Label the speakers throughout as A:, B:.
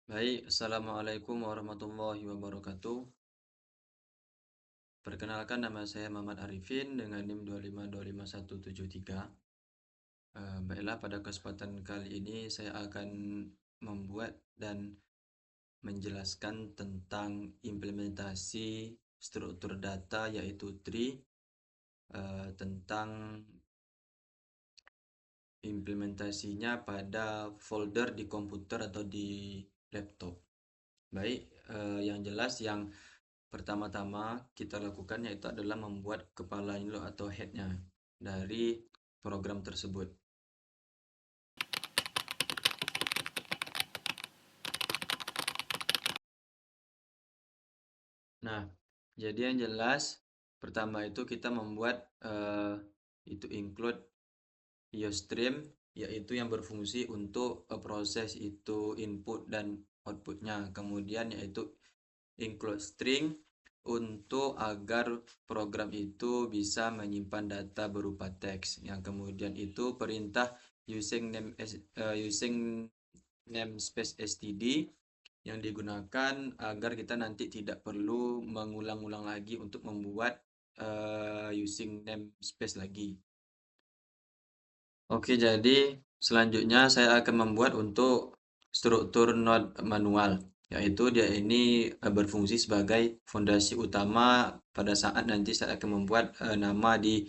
A: Baik, Assalamualaikum warahmatullahi wabarakatuh. Perkenalkan nama saya Muhammad Arifin dengan NIM 2525173. Baiklah, pada kesempatan kali ini saya akan membuat dan menjelaskan tentang implementasi struktur data yaitu tree, tentang implementasinya pada folder di komputer atau di laptop. Baik, yang jelas yang pertama-tama kita lakukan yaitu adalah membuat kepalanya dulu atau headnya dari program tersebut. Nah, jadi yang jelas pertama itu kita membuat itu include IOStream, yaitu yang berfungsi untuk proses itu input dan outputnya. Kemudian yaitu include string untuk agar program itu bisa menyimpan data berupa teks. Yang kemudian itu perintah using namespace std yang digunakan agar kita nanti tidak perlu mengulang-ulang lagi untuk membuat using namespace lagi. Oke, jadi selanjutnya saya akan membuat untuk struktur node manual, yaitu dia ini berfungsi sebagai fondasi utama pada saat nanti saya akan membuat nama di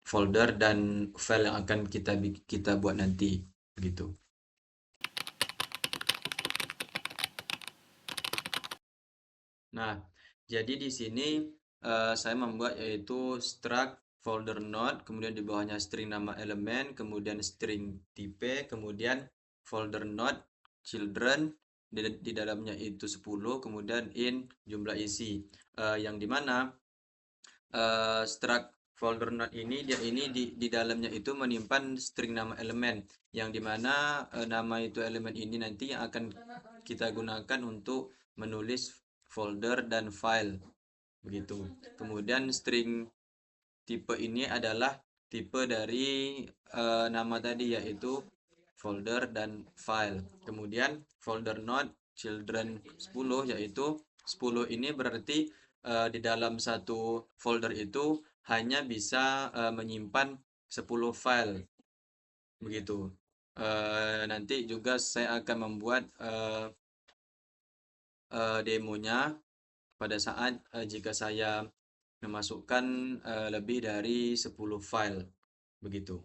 A: folder dan file yang akan kita buat nanti, begitu. Nah, jadi di sini saya membuat yaitu struct folder node, kemudian di bawahnya string nama elemen, kemudian string tipe, kemudian folder node children, di dalamnya itu 10, kemudian in jumlah isi. Yang dimana struct folder node ini dia ini di dalamnya itu menyimpan string nama elemen, yang dimana nama itu elemen ini nanti yang akan kita gunakan untuk menulis folder dan file, begitu. Kemudian string tipe ini adalah tipe dari nama tadi, yaitu folder dan file. Kemudian folder node children 10, yaitu 10 ini berarti di dalam satu folder itu hanya bisa menyimpan 10 file, begitu. Nanti juga saya akan membuat demonya pada saat jika saya memasukkan lebih dari 10 file, begitu.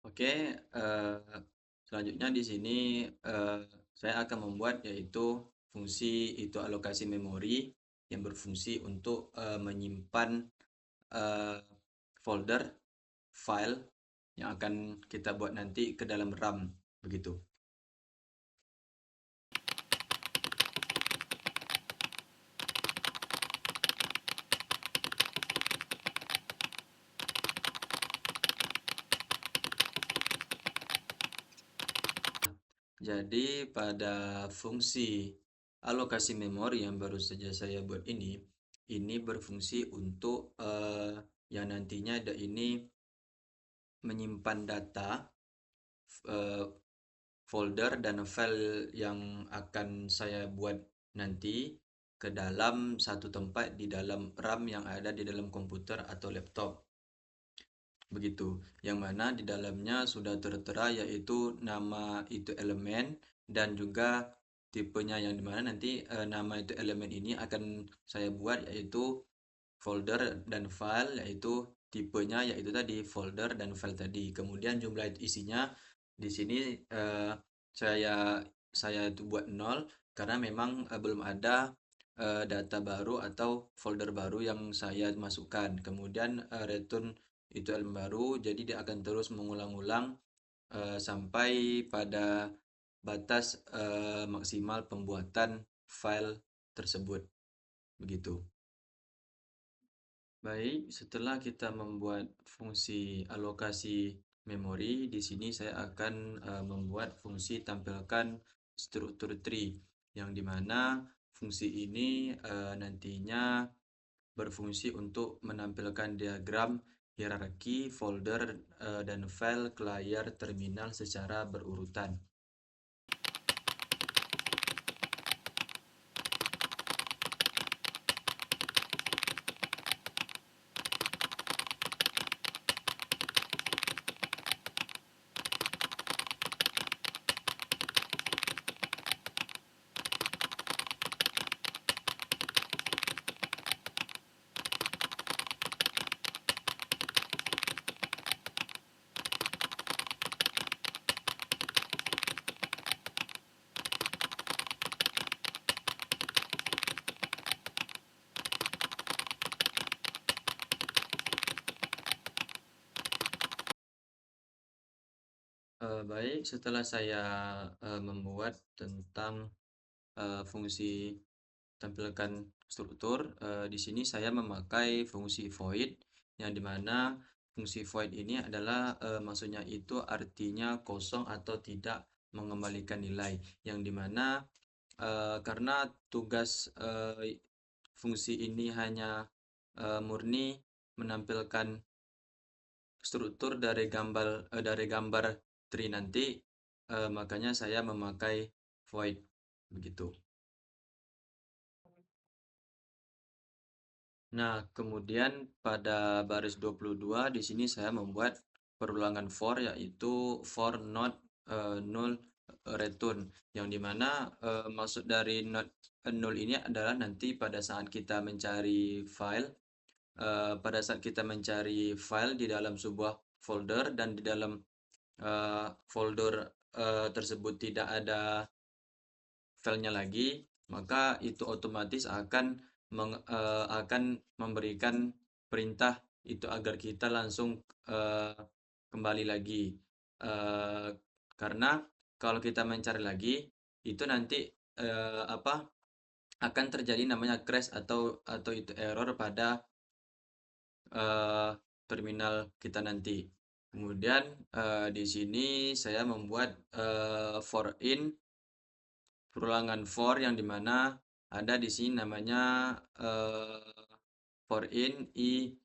A: Oke, selanjutnya di sini saya akan membuat yaitu fungsi itu alokasi memori yang berfungsi untuk menyimpan eh, folder file yang akan kita buat nanti ke dalam RAM, begitu. Jadi pada fungsi alokasi memori yang baru saja saya buat ini berfungsi untuk yang nantinya ada ini menyimpan data eh, folder dan file yang akan saya buat nanti ke dalam satu tempat di dalam RAM yang ada di dalam komputer atau laptop, begitu. Yang mana di dalamnya sudah tertera yaitu nama itu elemen dan juga tipenya, yang dimana nanti nama itu elemen ini akan saya buat yaitu folder dan file, yaitu tipenya yaitu tadi folder dan file tadi. Kemudian jumlah isinya di sini saya saya itu buat 0 karena memang belum ada data baru atau folder baru yang saya masukkan. Kemudian return itu elemen baru, jadi dia akan terus mengulang-ulang sampai pada batas maksimal pembuatan file tersebut, begitu. Baik, setelah kita membuat fungsi alokasi memori, di sini saya akan membuat fungsi tampilkan struktur tree, yang dimana fungsi ini nantinya berfungsi untuk menampilkan diagram hierarki folder dan file ke layar terminal secara berurutan. Baik, setelah saya membuat tentang fungsi tampilkan struktur, di sini saya memakai fungsi void, yang dimana fungsi void ini adalah maksudnya itu artinya kosong atau tidak mengembalikan nilai, yang dimana karena tugas fungsi ini hanya murni menampilkan struktur dari gambar tree nanti, makanya saya memakai void begitu. Nah, kemudian pada baris 22 di sini saya membuat perulangan for, yaitu for not null return, yang dimana maksud dari not null ini adalah nanti pada saat kita mencari file di dalam sebuah folder, dan di dalam folder tersebut tidak ada filenya lagi, maka itu otomatis akan memberikan perintah itu agar kita langsung eh, kembali lagi. Eh, karena kalau kita mencari lagi, itu nanti apa akan terjadi namanya crash atau itu error pada eh, terminal kita nanti. Kemudian di sini saya membuat for in perulangan for, yang dimana ada di sini namanya for in i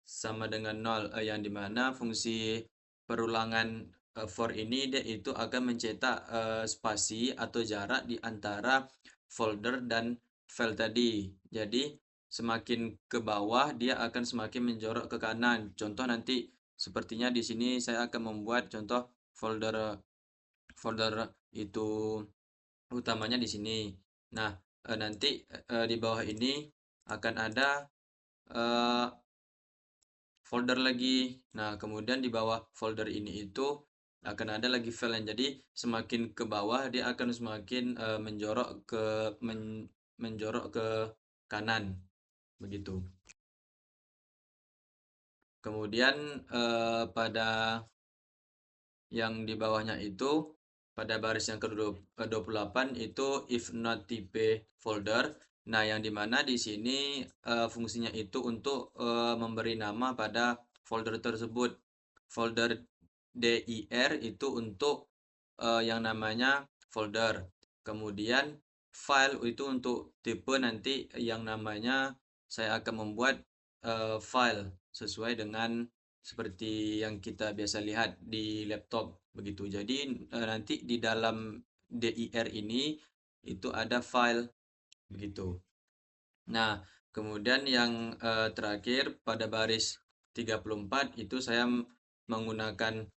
A: sama dengan 0, yang dimana fungsi perulangan for ini dia itu akan mencetak spasi atau jarak di antara folder dan file tadi. Jadi semakin ke bawah dia akan semakin menjorok ke kanan. Contoh nanti sepertinya di sini saya akan membuat contoh folder folder itu utamanya di sini. Nah, nanti di bawah ini akan ada eh, folder lagi. Nah, kemudian di bawah folder ini itu akan ada lagi file yang, jadi semakin ke bawah dia akan semakin menjorok ke kanan begitu. Kemudian pada yang di bawahnya itu pada baris yang ke-28 itu if not type folder. Nah, yang dimana di sini fungsinya itu untuk memberi nama pada folder tersebut. Folder dir itu untuk yang namanya folder. Kemudian file itu untuk tipe nanti yang namanya saya akan membuat file sesuai dengan seperti yang kita biasa lihat di laptop begitu. Jadi nanti di dalam dir ini itu ada file begitu. Nah, kemudian yang terakhir pada baris 34 itu saya menggunakan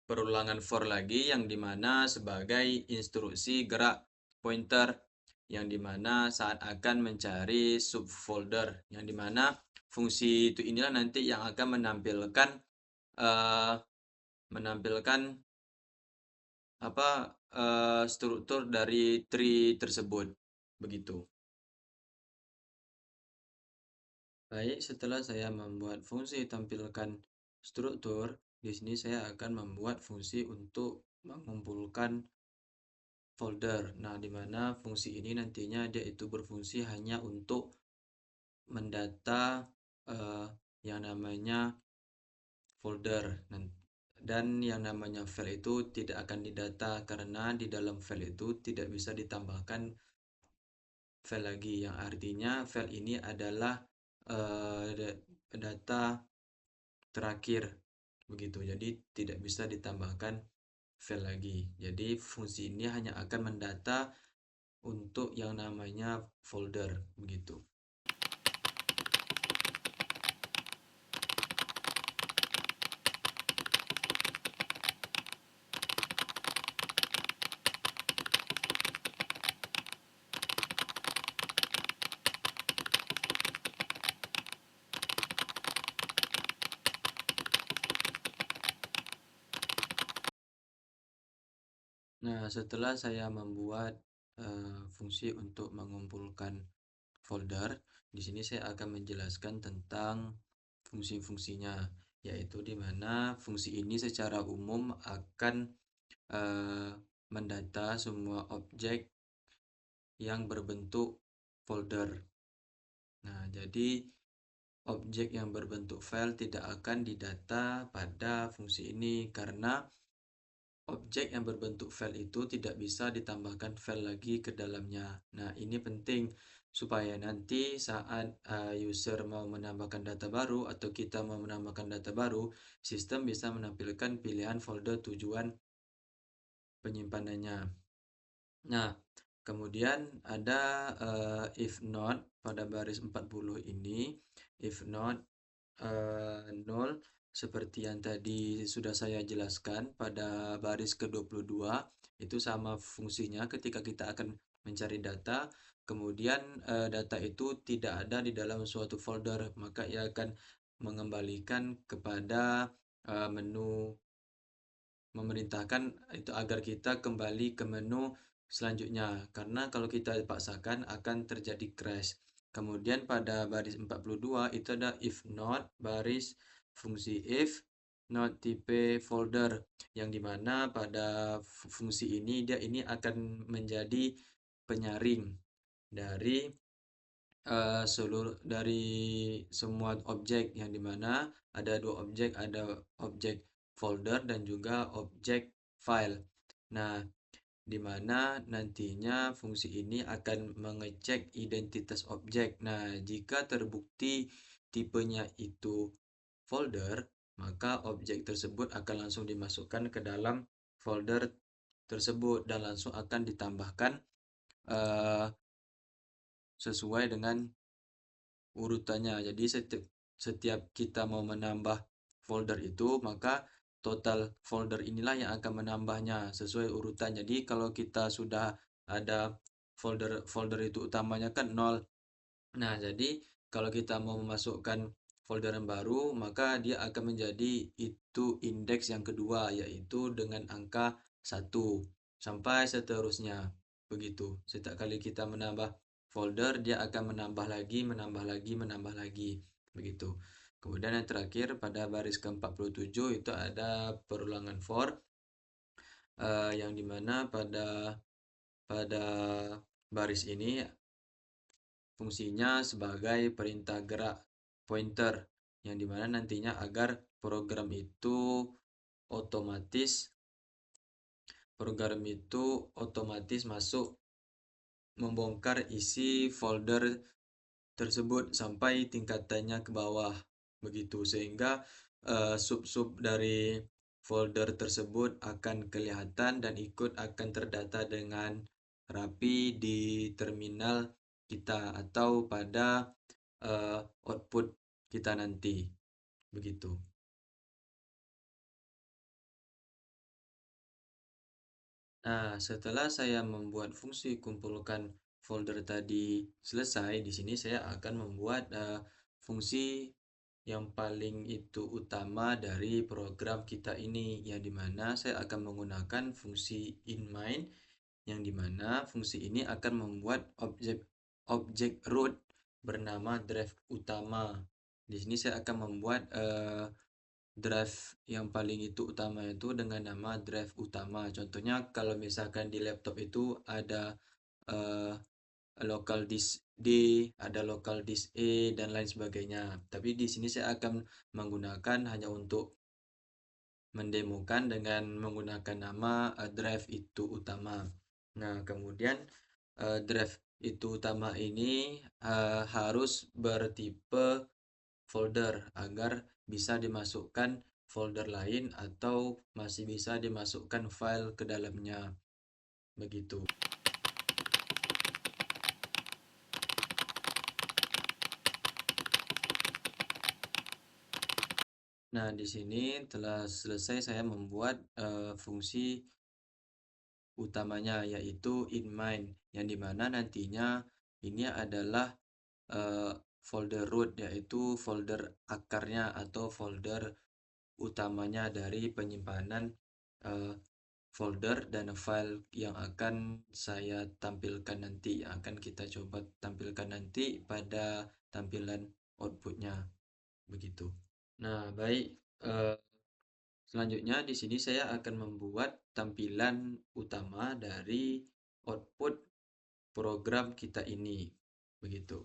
A: perulangan for lagi, yang dimana sebagai instruksi gerak pointer, yang dimana saat akan mencari subfolder, yang dimana fungsi itu inilah nanti yang akan eh, menampilkan apa struktur dari tree tersebut begitu. Baik, setelah saya membuat fungsi tampilkan struktur, di sini saya akan membuat fungsi untuk mengumpulkan folder. Nah, di mana fungsi ini nantinya dia itu berfungsi hanya untuk mendata eh, yang namanya folder, dan yang namanya file itu tidak akan didata karena di dalam file itu tidak bisa ditambahkan file lagi, yang artinya file ini adalah data terakhir begitu. Jadi tidak bisa ditambahkan file lagi. Jadi fungsi ini hanya akan mendata untuk yang namanya folder begitu. Nah, setelah saya membuat fungsi untuk mengumpulkan folder, di sini saya akan menjelaskan tentang fungsi-fungsinya, yaitu di mana fungsi ini secara umum akan eh, mendata semua objek yang berbentuk folder. Nah, jadi objek yang berbentuk file tidak akan didata pada fungsi ini karena objek yang berbentuk file itu tidak bisa ditambahkan file lagi ke dalamnya. Nah, ini penting supaya nanti saat user mau menambahkan data baru atau kita mau menambahkan data baru, sistem bisa menampilkan pilihan folder tujuan penyimpanannya. Nah, kemudian ada if not pada baris 40 ini, if not nol seperti yang tadi sudah saya jelaskan pada baris ke-22 itu sama fungsinya ketika kita akan mencari data, kemudian data itu tidak ada di dalam suatu folder, maka ia akan mengembalikan kepada menu memerintahkan itu agar kita kembali ke menu selanjutnya karena kalau kita paksakan akan terjadi crash. Kemudian pada baris 42 itu ada if not baris fungsi if not tipe folder yang dimana pada fungsi ini dia ini akan menjadi penyaring dari dari semua objek yang dimana ada dua objek, ada objek folder dan juga objek file. Nah, dimana nantinya fungsi ini akan mengecek identitas objek. Nah, jika terbukti tipenya itu folder, maka objek tersebut akan langsung dimasukkan ke dalam folder tersebut dan langsung akan ditambahkan uh, sesuai dengan urutannya. Jadi setiap kita mau menambah folder itu, maka total folder inilah yang akan menambahnya sesuai urutan. Jadi kalau kita sudah ada folder itu utamanya kan 0. Nah, jadi kalau kita mau memasukkan folder yang baru, maka dia akan menjadi itu indeks yang kedua, yaitu dengan angka 1 sampai seterusnya. Begitu. Setiap kali kita menambah folder, dia akan menambah lagi, menambah lagi. Begitu. Kemudian yang terakhir pada baris ke-47 itu ada perulangan for, yang dimana pada baris ini fungsinya sebagai perintah gerak pointer yang dimana nantinya agar program itu otomatis masuk membongkar isi folder tersebut sampai tingkatannya ke bawah begitu sehingga sub-sub dari folder tersebut akan kelihatan dan ikut akan terdata dengan rapi di terminal kita atau pada output kita nanti begitu. Nah, setelah saya membuat fungsi kumpulkan folder tadi selesai, di sini saya akan membuat fungsi yang paling itu utama dari program kita ini, yang dimana saya akan menggunakan fungsi inMain, yang dimana fungsi ini akan membuat objek root bernama drive utama. Di sini saya akan membuat drive yang paling itu utama itu dengan nama drive utama. Contohnya kalau misalkan di laptop itu ada uh, local disk D, ada local disk E dan lain sebagainya. Tapi di sini saya akan menggunakan hanya untuk mendemokan dengan menggunakan nama drive itu utama. Nah, kemudian drive itu utama ini harus bertipe folder agar bisa dimasukkan folder lain atau masih bisa dimasukkan file ke dalamnya. Begitu. Nah, di sini telah selesai saya membuat fungsi utamanya yaitu inMain yang dimana nantinya ini adalah folder root yaitu folder akarnya atau folder utamanya dari penyimpanan folder dan file yang akan saya tampilkan nanti, yang akan kita coba tampilkan nanti pada tampilan outputnya begitu. Nah, baik. Selanjutnya di sini saya akan membuat tampilan utama dari output program kita ini. Begitu.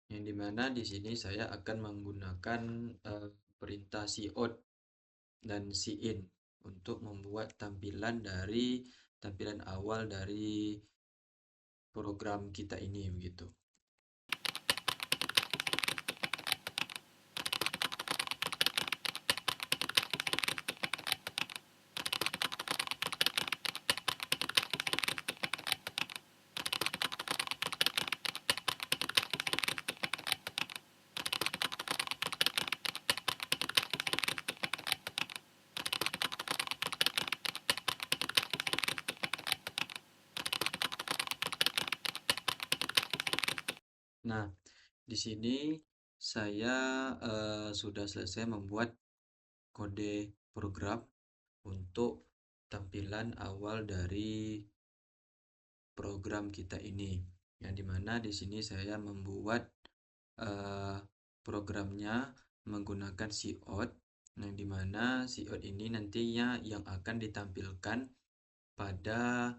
A: Yang dimana di sini saya akan menggunakan perintah cout dan cin untuk membuat tampilan awal dari program kita ini begitu. Nah, di sini saya sudah selesai membuat kode program untuk tampilan awal dari program kita ini. Yang dimana di sini saya membuat eh, programnya menggunakan cout, yang dimana cout ini nantinya yang akan ditampilkan pada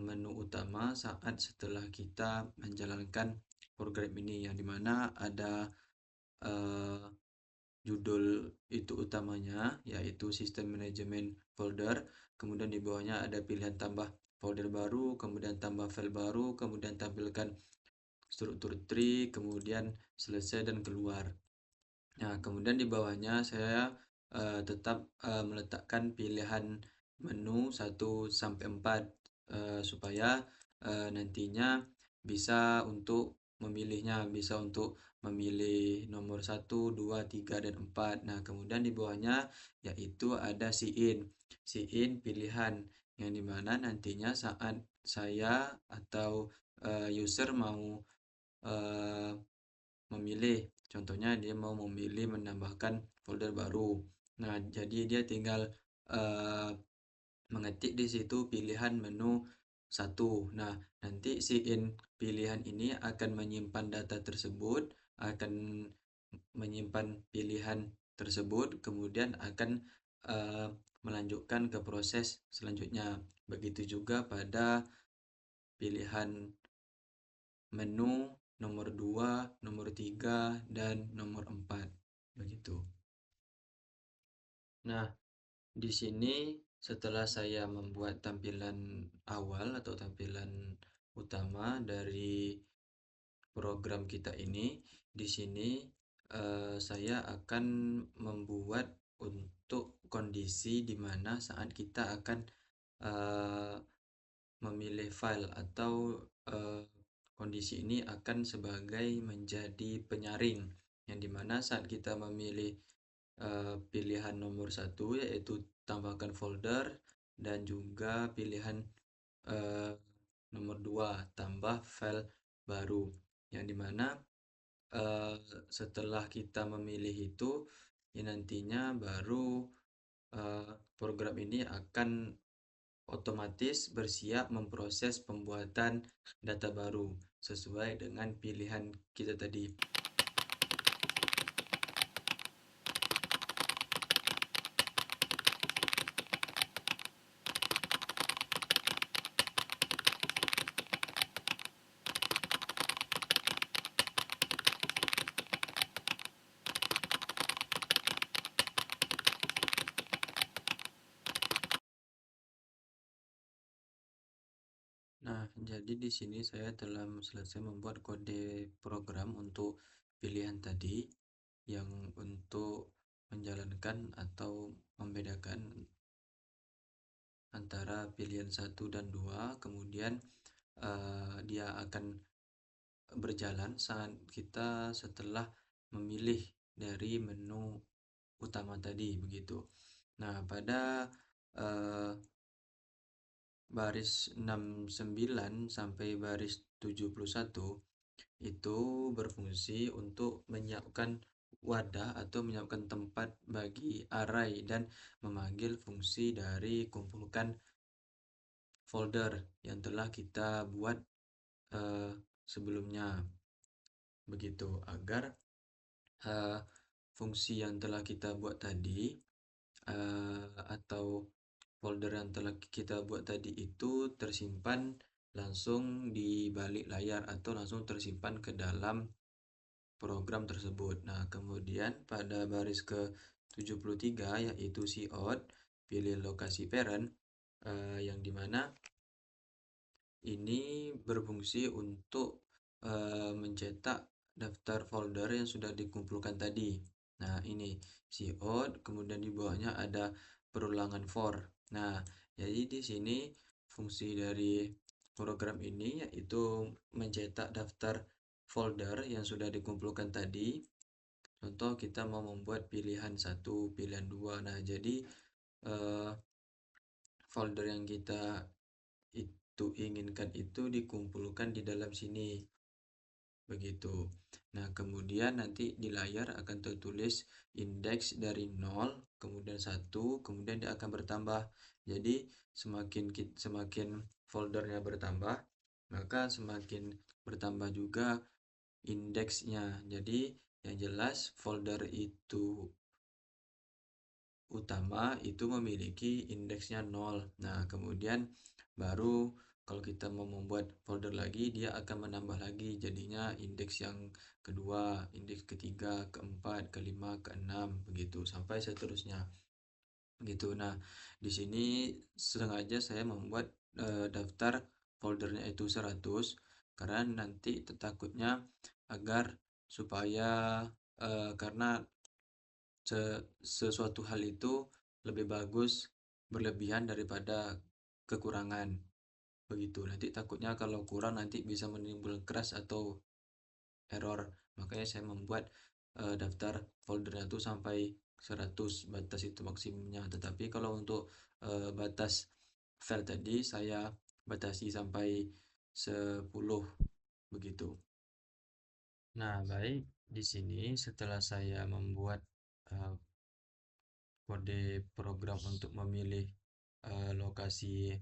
A: menu utama saat setelah kita menjalankan program ini, yang dimana ada eh, judul itu utamanya yaitu sistem manajemen folder, kemudian di bawahnya ada pilihan tambah folder baru, kemudian tambah file baru, kemudian tampilkan struktur tree, kemudian selesai dan keluar. Nah, kemudian di bawahnya saya tetap meletakkan pilihan menu 1 sampai 4 supaya nantinya bisa untuk memilihnya, bisa untuk memilih nomor 1, 2, 3, dan 4. Nah, kemudian di bawahnya yaitu ada cin pilihan, yang dimana nantinya saat saya atau user mau eh, memilih. Contohnya dia mau memilih menambahkan folder baru. Nah, jadi dia tinggal eh, mengetik di situ pilihan menu 1. Nah, nanti si pilihan ini akan menyimpan data tersebut, akan menyimpan pilihan tersebut, kemudian akan eh, melanjutkan ke proses selanjutnya. Begitu juga pada pilihan menu nomor 2, nomor 3, dan nomor 4. Begitu. Nah, di sini setelah saya membuat tampilan awal atau tampilan utama dari program kita ini, di sini saya akan membuat untuk kondisi di mana saat kita akan eh, memilih file atau eh, kondisi ini akan sebagai menjadi penyaring, yang dimana saat kita memilih pilihan nomor 1 yaitu tambahkan folder, dan juga pilihan eh, nomor 2 tambah file baru, yang dimana eh, setelah kita memilih itu ya nantinya baru program ini akan otomatis bersiap memproses pembuatan data baru sesuai dengan pilihan kita tadi. Nah, jadi di sini saya telah selesai membuat kode program untuk pilihan tadi, yang untuk menjalankan atau membedakan antara pilihan 1 dan 2. Kemudian dia akan berjalan saat kita setelah memilih dari menu utama tadi begitu. Nah, pada eh, baris 69 sampai baris 71 itu berfungsi untuk menyiapkan wadah atau menyiapkan tempat bagi array dan memanggil fungsi dari kumpulkan folder yang telah kita buat sebelumnya. begitu, agar fungsi yang telah kita buat tadi atau folder yang telah kita buat tadi itu tersimpan langsung di balik layar atau langsung tersimpan ke dalam program tersebut. Nah, kemudian pada baris ke-73 yaitu cout, pilih lokasi parent yang dimana ini berfungsi untuk mencetak daftar folder yang sudah dikumpulkan tadi. Nah, ini cout, kemudian di bawahnya ada perulangan for. Nah, jadi di sini fungsi dari program ini yaitu mencetak daftar folder yang sudah dikumpulkan tadi. Contoh kita mau membuat pilihan 1, pilihan 2. Nah, jadi eh, folder yang kita itu inginkan itu dikumpulkan di dalam sini. Begitu. Nah, kemudian nanti di layar akan tertulis indeks dari 0, kemudian 1, kemudian dia akan bertambah. Jadi, semakin foldernya bertambah, maka semakin bertambah juga indeksnya. Jadi, yang jelas folder itu utama itu memiliki indeksnya 0. Nah, kemudian baru kalau kita mau membuat folder lagi, dia akan menambah lagi. Jadinya indeks yang kedua, indeks ketiga, keempat, kelima, keenam, begitu sampai seterusnya. Begitu. Nah, di sini sengaja saya membuat daftar foldernya itu 100 karena nanti takutnya agar supaya karena sesuatu hal itu lebih bagus berlebihan daripada kekurangan, begitu. Nanti takutnya kalau kurang nanti bisa menimbulkan crash atau error. Makanya saya membuat daftar foldernya itu sampai 100, batas itu maksimumnya. Tetapi kalau untuk batas file tadi saya batasi sampai 10, begitu. Nah, baik, di sini setelah saya membuat uh, kode program untuk memilih lokasi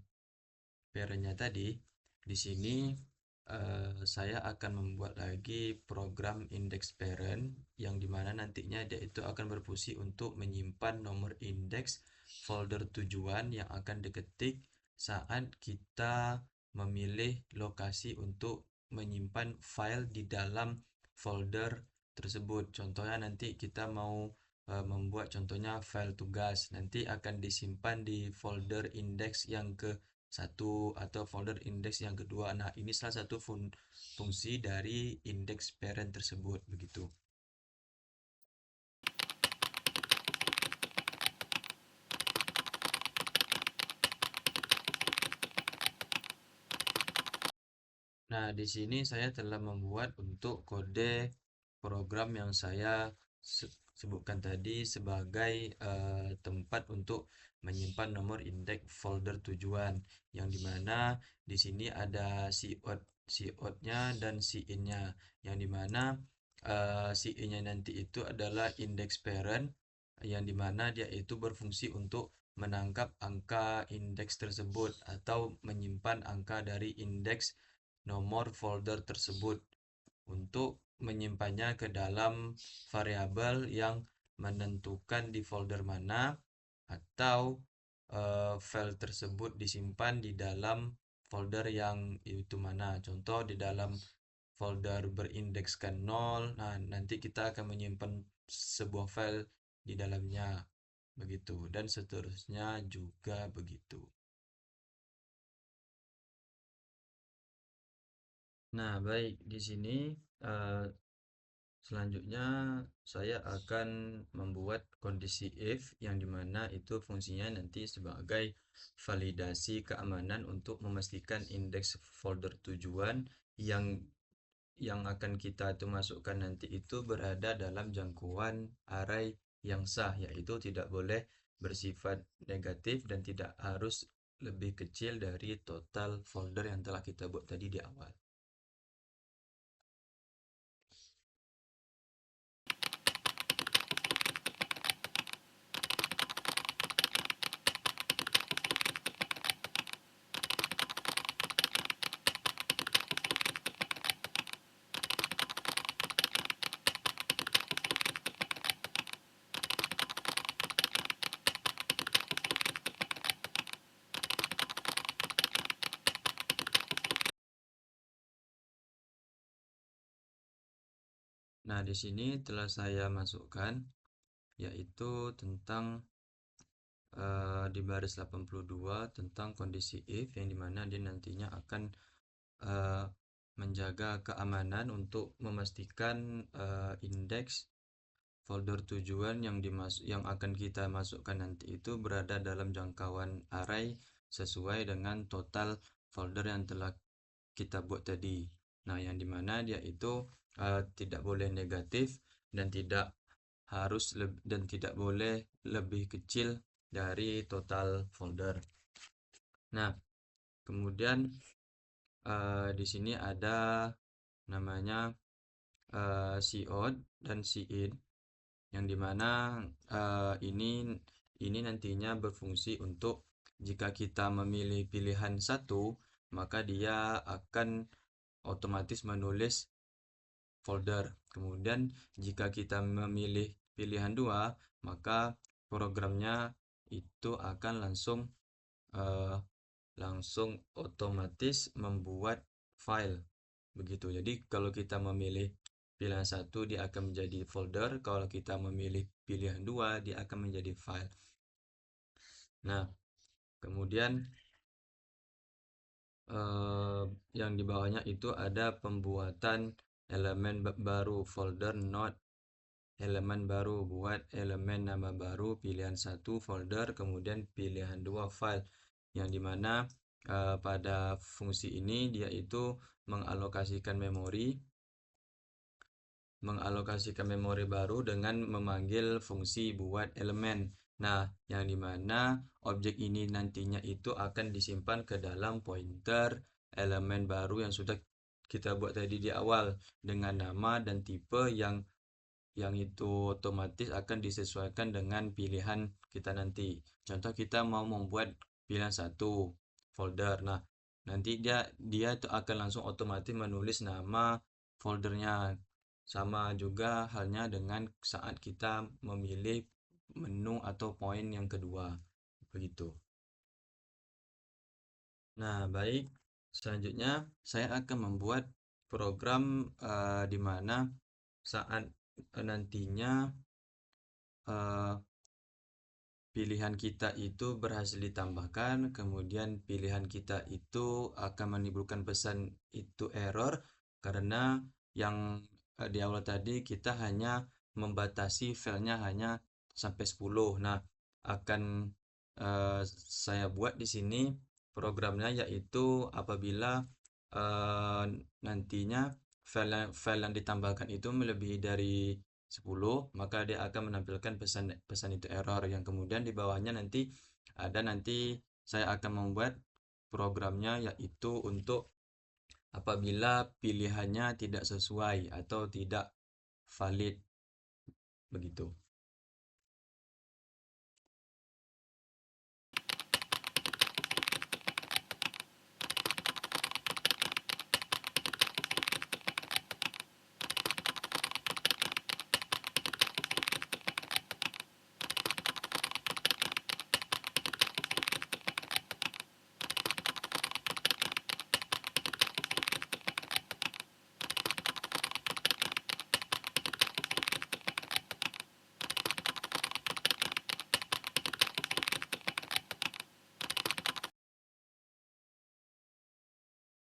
A: parentnya tadi, di sini saya akan membuat lagi program index parent yang dimana nantinya dia itu akan berfungsi untuk menyimpan nomor indeks folder tujuan yang akan diketik saat kita memilih lokasi untuk menyimpan file di dalam folder tersebut. Contohnya nanti kita mau membuat contohnya file tugas, nanti akan disimpan di folder indeks yang ke satu atau folder indeks yang kedua. Nah, ini salah satu fungsi dari indeks parent tersebut, begitu. Nah, di sini saya telah membuat untuk kode program yang saya sebutkan tadi sebagai tempat untuk menyimpan nomor indeks folder tujuan, yang dimana di sini ada cout-nya dan cin-nya, yang dimana cin-nya nanti itu adalah indeks parent, yang dimana dia itu berfungsi untuk menangkap angka indeks tersebut atau menyimpan angka dari indeks nomor folder tersebut untuk menyimpannya ke dalam variabel yang menentukan di folder mana, atau file tersebut disimpan di dalam folder yang itu mana. Contoh di dalam folder berindekskan 0. Nah, nanti kita akan menyimpan sebuah file di dalamnya, begitu, dan seterusnya juga begitu. Nah, baik, di sini eh, selanjutnya saya akan membuat kondisi if yang dimana itu fungsinya nanti sebagai validasi keamanan untuk memastikan indeks folder tujuan yang akan kita itu masukkan nanti itu berada dalam jangkauan array yang sah, yaitu tidak boleh bersifat negatif dan tidak harus lebih kecil dari total folder yang telah kita buat tadi di awal. Nah, di sini telah saya masukkan yaitu tentang di baris 82 tentang kondisi if, yang dimana dia nantinya akan eh, menjaga keamanan untuk memastikan indeks folder tujuan yang akan kita masukkan nanti itu berada dalam jangkauan array sesuai dengan total folder yang telah kita buat tadi. Nah, yang dimana dia itu tidak boleh negatif dan tidak boleh lebih kecil dari total folder. Nah, kemudian di sini ada namanya cout dan cin, yang dimana ini nantinya berfungsi untuk jika kita memilih pilihan satu, maka dia akan otomatis menulis folder. Kemudian jika kita memilih pilihan dua, maka programnya itu akan langsung otomatis membuat file begitu. Jadi kalau kita memilih pilihan satu, dia akan menjadi folder. Kalau kita memilih pilihan dua, dia akan menjadi file. Nah, kemudian yang di bawahnya itu ada pembuatan elemen baru folder node, elemen baru, buat elemen nama baru, pilihan satu folder, kemudian pilihan dua file, yang dimana pada fungsi ini dia itu mengalokasikan memori baru dengan memanggil fungsi buat elemen. Nah, yang dimana objek ini nantinya itu akan disimpan ke dalam pointer elemen baru yang sudah kita buat tadi di awal dengan nama dan tipe yang itu otomatis akan disesuaikan dengan pilihan kita nanti. Contoh kita mau membuat pilihan satu folder. Nah, nanti dia itu akan langsung otomatis menulis nama foldernya. Sama juga halnya dengan saat kita memilih menu atau poin yang kedua. Begitu. Nah, baik. Selanjutnya saya akan membuat program di mana saat nantinya pilihan kita itu berhasil ditambahkan, kemudian pilihan kita itu akan menimbulkan pesan itu error karena yang di awal tadi kita hanya membatasi filenya hanya sampai 10. Nah, akan saya buat di sini programnya, yaitu apabila eh, nantinya file yang ditambahkan itu melebihi dari 10, maka dia akan menampilkan pesan itu error, yang kemudian di bawahnya nanti saya akan membuat programnya, yaitu untuk apabila pilihannya tidak sesuai atau tidak valid begitu.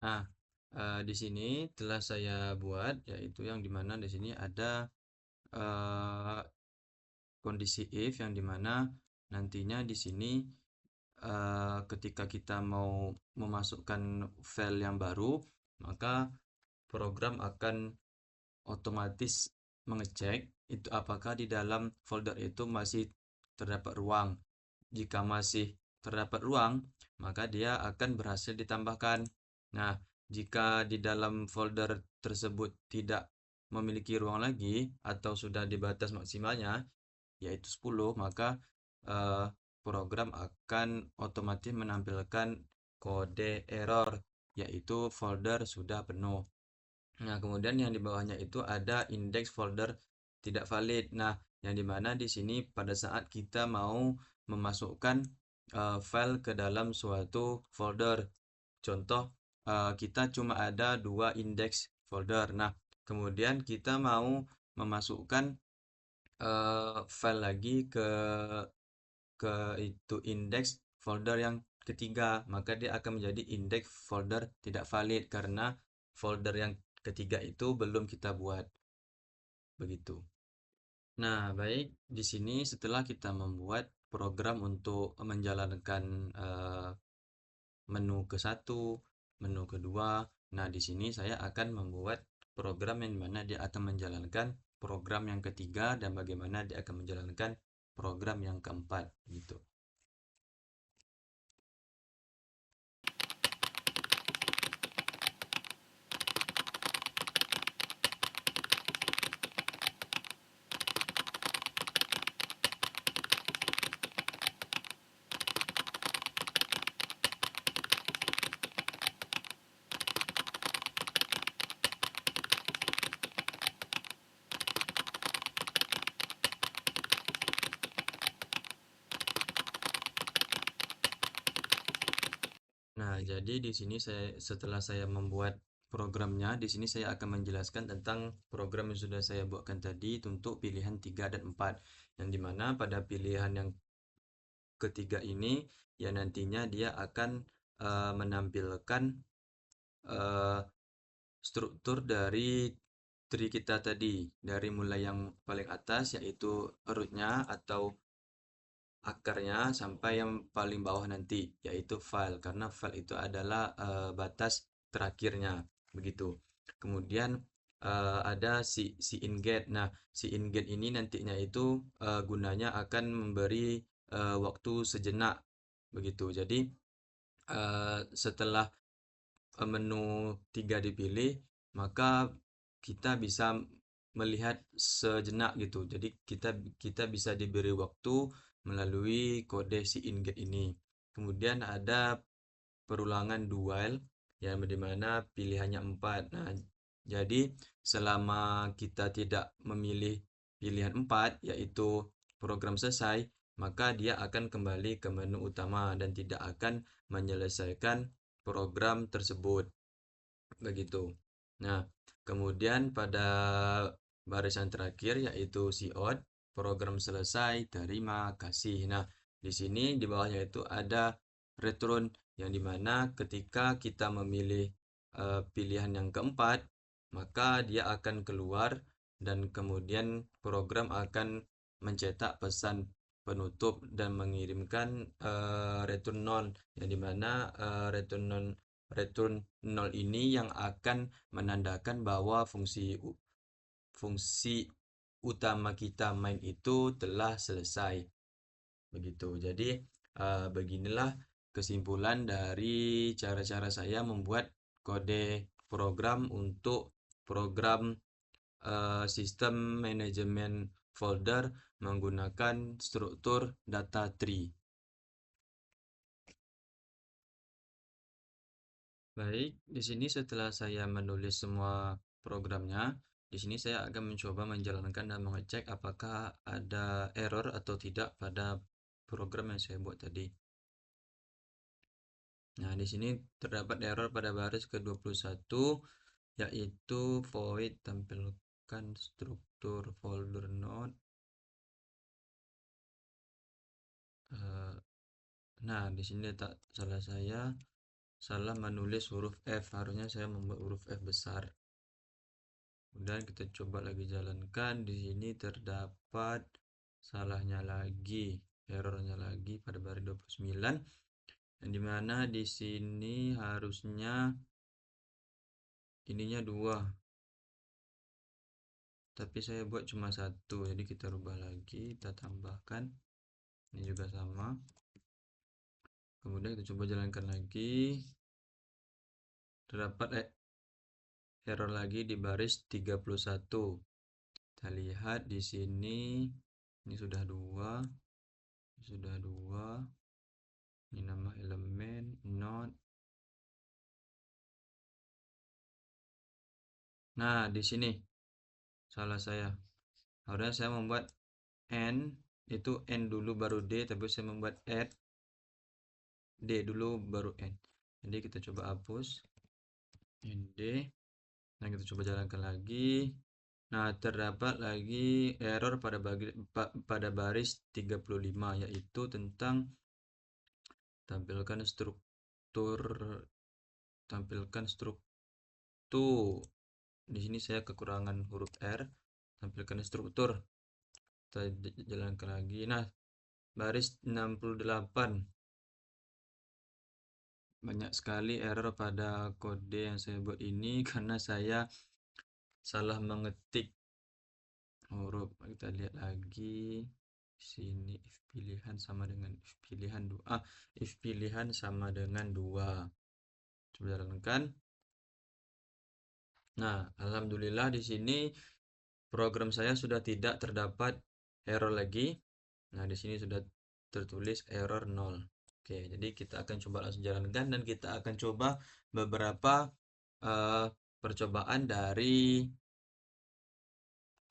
A: Nah, di sini telah saya buat, yaitu yang dimana di sini ada eh, kondisi if, yang dimana nantinya di sini ketika kita mau memasukkan file yang baru, maka program akan otomatis mengecek itu apakah di dalam folder itu masih terdapat ruang. Jika masih terdapat ruang, maka dia akan berhasil ditambahkan. Nah, jika di dalam folder tersebut tidak memiliki ruang lagi atau sudah di batas maksimalnya, yaitu 10, maka eh, program akan otomatis menampilkan kode error, yaitu folder sudah penuh. Nah, kemudian yang di bawahnya itu ada indeks folder tidak valid. Nah, yang dimana di sini pada saat kita mau memasukkan file ke dalam suatu folder. Contoh, kita cuma ada 2 indeks folder. Nah, kemudian kita mau memasukkan file lagi ke itu indeks folder yang ketiga, maka dia akan menjadi indeks folder tidak valid karena folder yang ketiga itu belum kita buat. Begitu. Nah, baik, di sini setelah kita membuat program untuk menjalankan menu ke satu, menu kedua. Nah, di sini saya akan membuat program yang mana dia akan menjalankan program yang ketiga dan bagaimana dia akan menjalankan program yang keempat gitu. Nah, jadi di sini setelah saya membuat programnya, di sini saya akan menjelaskan tentang program yang sudah saya buatkan tadi untuk pilihan 3 dan 4. Yang dimana pada pilihan yang ketiga ini ya nantinya dia akan menampilkan eh, struktur dari tree kita tadi dari mulai yang paling atas yaitu rootnya atau akarnya sampai yang paling bawah nanti yaitu file karena file itu adalah batas terakhirnya begitu. Kemudian ada si inget. Nah, si inget ini nantinya itu gunanya akan memberi waktu sejenak begitu. Jadi setelah menu 3 dipilih, maka kita bisa melihat sejenak gitu. Jadi kita bisa diberi waktu melalui kode si inget ini. Kemudian ada perulangan dual yang dimana pilihannya 4. Nah, jadi selama kita tidak memilih pilihan 4 yaitu program selesai, maka dia akan kembali ke menu utama dan tidak akan menyelesaikan program tersebut. Begitu. Nah, kemudian pada barisan terakhir yaitu out, program selesai, terima kasih. Nah, di sini di bawahnya itu ada return yang dimana ketika kita memilih pilihan yang keempat, maka dia akan keluar dan kemudian program akan mencetak pesan penutup dan mengirimkan return nol yang dimana return nol ini yang akan menandakan bahwa fungsi utama kita main itu telah selesai. Begitu. Jadi beginilah kesimpulan dari cara-cara saya membuat kode program untuk program sistem manajemen folder menggunakan struktur data tree. Baik, di sini setelah saya menulis semua programnya, di sini saya akan mencoba menjalankan dan mengecek apakah ada error atau tidak pada program yang saya buat tadi. Nah, di sini terdapat error pada baris ke-21 yaitu void tampilkan struktur folder node. Eh, Nah, di sini tak salah saya salah menulis huruf F, harusnya saya membuat huruf F besar. Kemudian kita coba lagi jalankan. Di sini terdapat salahnya lagi, errornya lagi pada baris 29. Yang dimana di sini harusnya ininya 2, tapi saya buat cuma 1. Jadi kita rubah lagi, kita tambahkan. Ini juga sama. Kemudian kita coba jalankan lagi. Terdapat error lagi di baris 31. Kita lihat di sini ini sudah 2, sudah 2. Ini nama elemen node. Nah, di sini salah saya. Harusnya saya membuat n itu n dulu baru d, tapi saya membuat add d dulu baru n. Jadi kita coba hapus nd. Nah, kita coba jalankan lagi. Nah, terdapat lagi error pada baris 35, yaitu tentang tampilkan struktur tampilkan struktur. Di sini saya kekurangan huruf R. Tampilkan struktur. Kita jalankan lagi. Nah, baris 68. Banyak sekali error pada kode yang saya buat ini karena saya salah mengetik huruf. Kita lihat lagi. Sini if pilihan sama dengan if pilihan 2. If pilihan sama dengan 2. Coba jalankan. Nah, alhamdulillah di sini program saya sudah tidak terdapat error lagi. Nah, di sini sudah tertulis error 0. Oke, jadi kita akan coba langsung jalankan dan kita akan coba beberapa eh, percobaan dari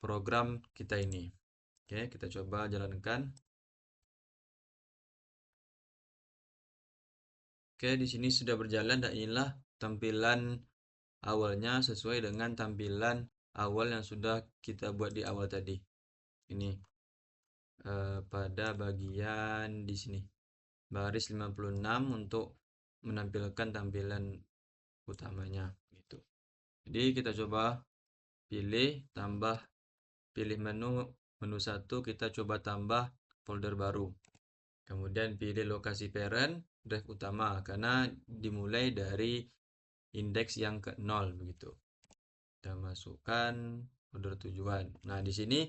A: program kita ini. Oke, kita coba jalankan. Oke, di sini sudah berjalan dan inilah tampilan awalnya sesuai dengan tampilan awal yang sudah kita buat di awal tadi. Ini pada bagian di sini baris 56 untuk menampilkan tampilan utamanya gitu. Jadi kita coba pilih menu 1, kita coba tambah folder baru. Kemudian pilih lokasi parent drive utama karena dimulai dari indeks yang ke 0 begitu. Kita masukkan folder tujuan. Nah, di sini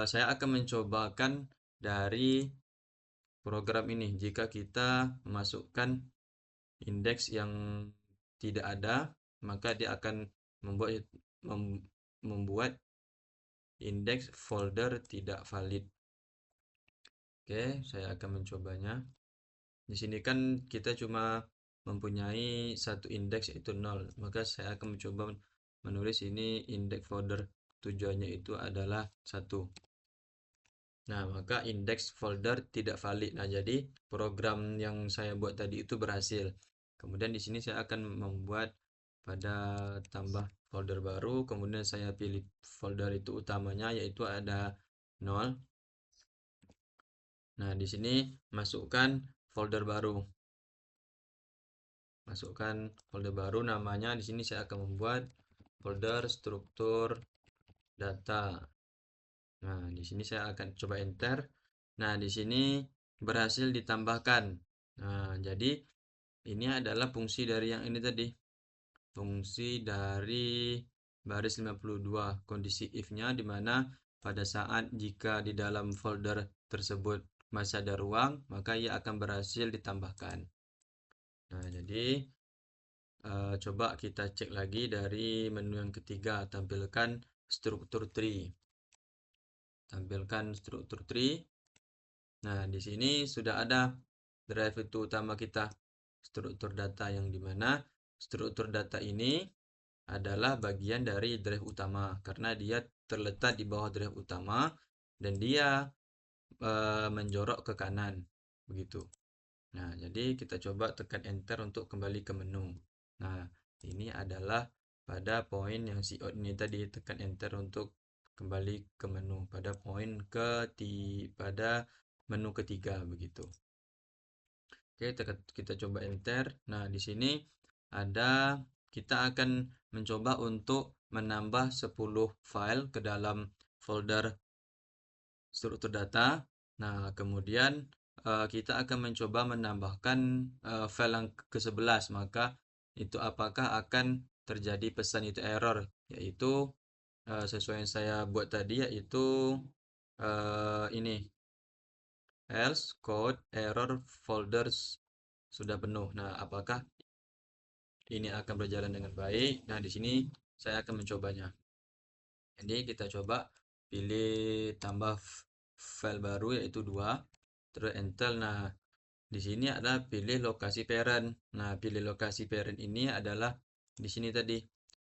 A: saya akan mencobakan dari program ini. Jika kita memasukkan indeks yang tidak ada, maka dia akan membuat indeks folder tidak valid. Oke, saya akan mencobanya. Di sini kan kita cuma mempunyai satu indeks yaitu 0, maka saya akan mencoba menulis ini indeks folder tujuannya itu adalah 1. Nah, maka indeks folder tidak valid. Nah, jadi program yang saya buat tadi itu berhasil. Kemudian di sini saya akan membuat pada tambah folder baru, kemudian saya pilih folder itu utamanya yaitu ada 0. Nah, di sini masukkan folder baru. Masukkan folder baru, namanya di sini saya akan membuat folder struktur data. Nah, di sini saya akan coba enter. Nah, di sini berhasil ditambahkan. Nah, jadi ini adalah fungsi dari yang ini tadi. Fungsi dari baris 52. Kondisi if-nya di mana pada saat jika di dalam folder tersebut masih ada ruang, maka ia akan berhasil ditambahkan. Nah, jadi coba kita cek lagi dari menu yang ketiga, tampilkan struktur tree. Tampilkan struktur tree. Nah, di sini sudah ada drive itu utama kita, struktur data, yang dimana struktur data ini adalah bagian dari drive utama karena dia terletak di bawah drive utama dan dia menjorok ke kanan begitu. Nah, jadi kita coba tekan enter untuk kembali ke menu. Nah, ini adalah pada poin yang out ini tadi, tekan enter untuk kembali ke menu pada pada menu ketiga begitu. Oke, kita coba enter. Nah, di sini kita akan mencoba untuk menambah 10 file ke dalam folder struktur data. Nah, kemudian kita akan mencoba menambahkan file yang ke-11. Maka itu apakah akan terjadi pesan itu error, yaitu sesuai yang saya buat tadi, yaitu ini else code error folders sudah penuh. Nah, apakah ini akan berjalan dengan baik? Nah, di sini saya akan mencobanya. Jadi kita coba pilih tambah file baru yaitu 2, terus enter. Nah, di sini ada pilih lokasi parent. Nah, pilih lokasi parent ini adalah di sini tadi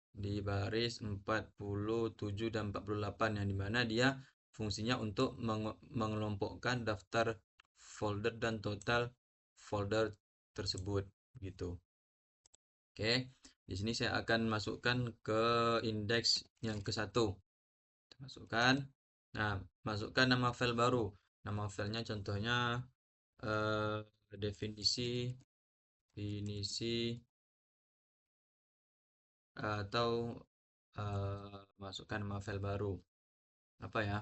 A: di baris 47 dan 48, yang dimana dia fungsinya untuk mengelompokkan daftar folder dan total folder tersebut gitu. Oke, di sini saya akan masukkan ke indeks yang ke-1. masukkan. Nah, masukkan nama file baru. Nama filenya contohnya eh, definisi atau masukkan nama file baru. Apa ya?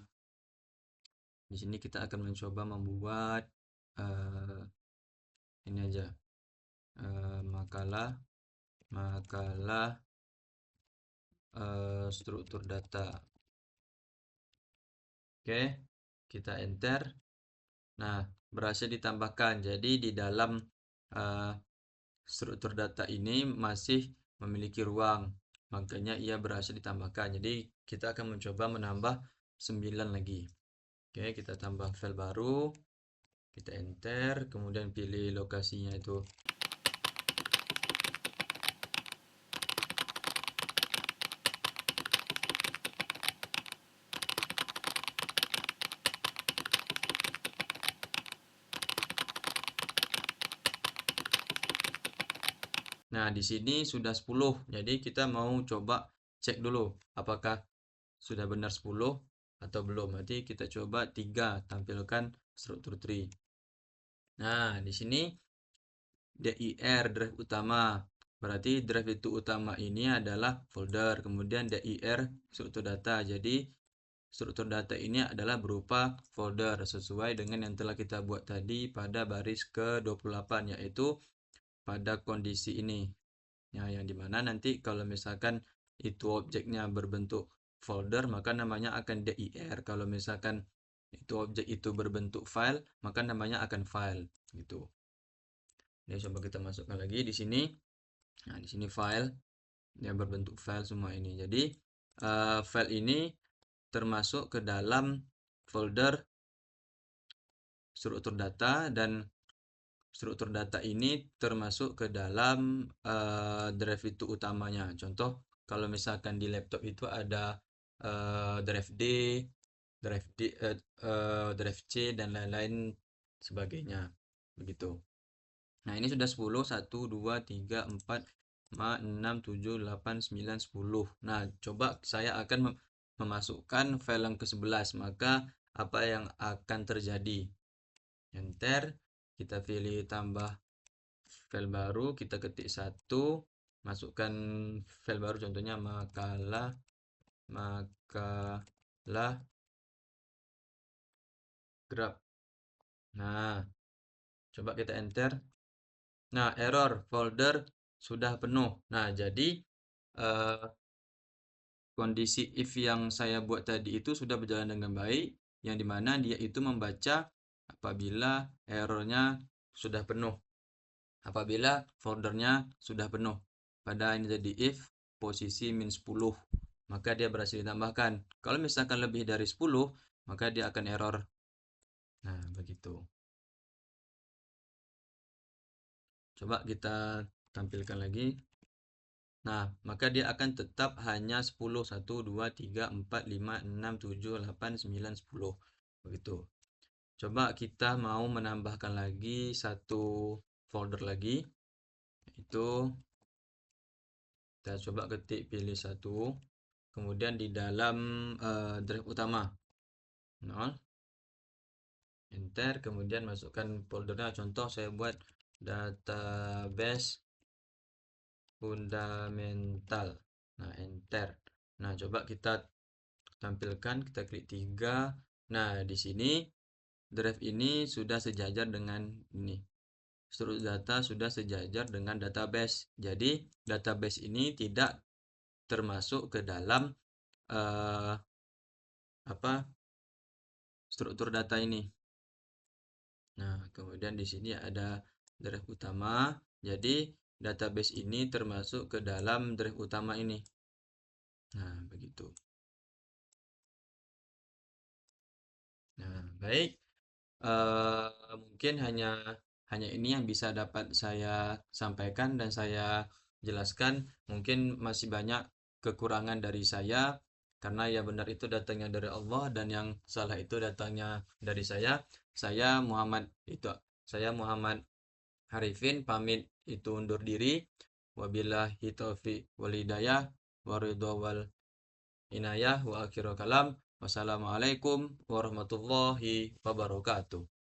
A: Di sini kita akan mencoba membuat eh, ini aja makalah struktur data. Oke, kita enter. Nah, berhasil ditambahkan. Jadi di dalam eh, struktur data ini masih memiliki ruang, makanya ia berhasil ditambahkan. Jadi kita akan mencoba menambah 9 lagi. Oke, kita tambah file baru, kita enter, kemudian pilih lokasinya itu. Nah, di sini sudah 10. Jadi kita mau coba cek dulu apakah sudah benar 10 atau belum. Nanti kita coba 3 tampilkan struktur tree. Nah, di sini dir drive utama. Berarti drive itu utama ini adalah folder, kemudian dir struktur data. Jadi struktur data ini adalah berupa folder sesuai dengan yang telah kita buat tadi pada baris ke-28, yaitu pada kondisi ini. Ya, yang dimana nanti kalau misalkan itu objeknya berbentuk folder, maka namanya akan dir. Kalau misalkan itu objek itu berbentuk file, maka namanya akan file gitu. Ini coba kita masukkan lagi di sini. Nah, di sini file yang berbentuk file semua ini. Jadi file ini termasuk ke dalam folder struktur data, dan struktur data ini termasuk ke dalam drive itu utamanya. Contoh, kalau misalkan di laptop itu ada drive D, drive C, dan lain-lain sebagainya. Begitu. Nah, ini sudah 10, 1, 2, 3, 4, 5, 6, 7, 8, 9, 10. Nah, coba saya akan memasukkan file yang ke-11. Maka apa yang akan terjadi? Enter, kita pilih tambah file baru, kita ketik 1, masukkan file baru, contohnya makalah graph. Nah, coba kita enter. Nah, error folder sudah penuh. Nah, jadi kondisi if yang saya buat tadi itu sudah berjalan dengan baik, yang dimana dia itu membaca apabila errornya sudah penuh, apabila foldernya sudah penuh. Pada ini jadi if posisi min 10, maka dia berhasil ditambahkan. Kalau misalkan lebih dari 10, maka dia akan error. Nah, begitu. Coba kita tampilkan lagi. Nah, maka dia akan tetap hanya 10, 1, 2, 3, 4, 5, 6, 7, 8, 9, 10. Begitu. Coba kita mau menambahkan lagi satu folder lagi. Itu kita coba ketik pilih satu. Kemudian di dalam drive utama 0. Enter, kemudian masukkan foldernya. Contoh saya buat database fundamental. Nah, enter. Nah, coba kita tampilkan, kita klik 3. Nah, di sini drive ini sudah sejajar dengan ini. Struktur data sudah sejajar dengan database. Jadi, database ini tidak termasuk ke dalam struktur data ini. Nah, kemudian di sini ada drive utama. Jadi, database ini termasuk ke dalam drive utama ini. Nah, begitu. Nah, baik. Mungkin hanya ini yang bisa dapat saya sampaikan dan saya jelaskan. Mungkin masih banyak kekurangan dari saya, karena ya benar itu datangnya dari Allah dan yang salah itu datangnya dari saya. Saya Muhammad Harifin pamit itu undur diri. Wabillahi taufiq wal hidayah, waridho wal inayah, wa akhiru kalam. Wassalamualaikum warahmatullahi wabarakatuh.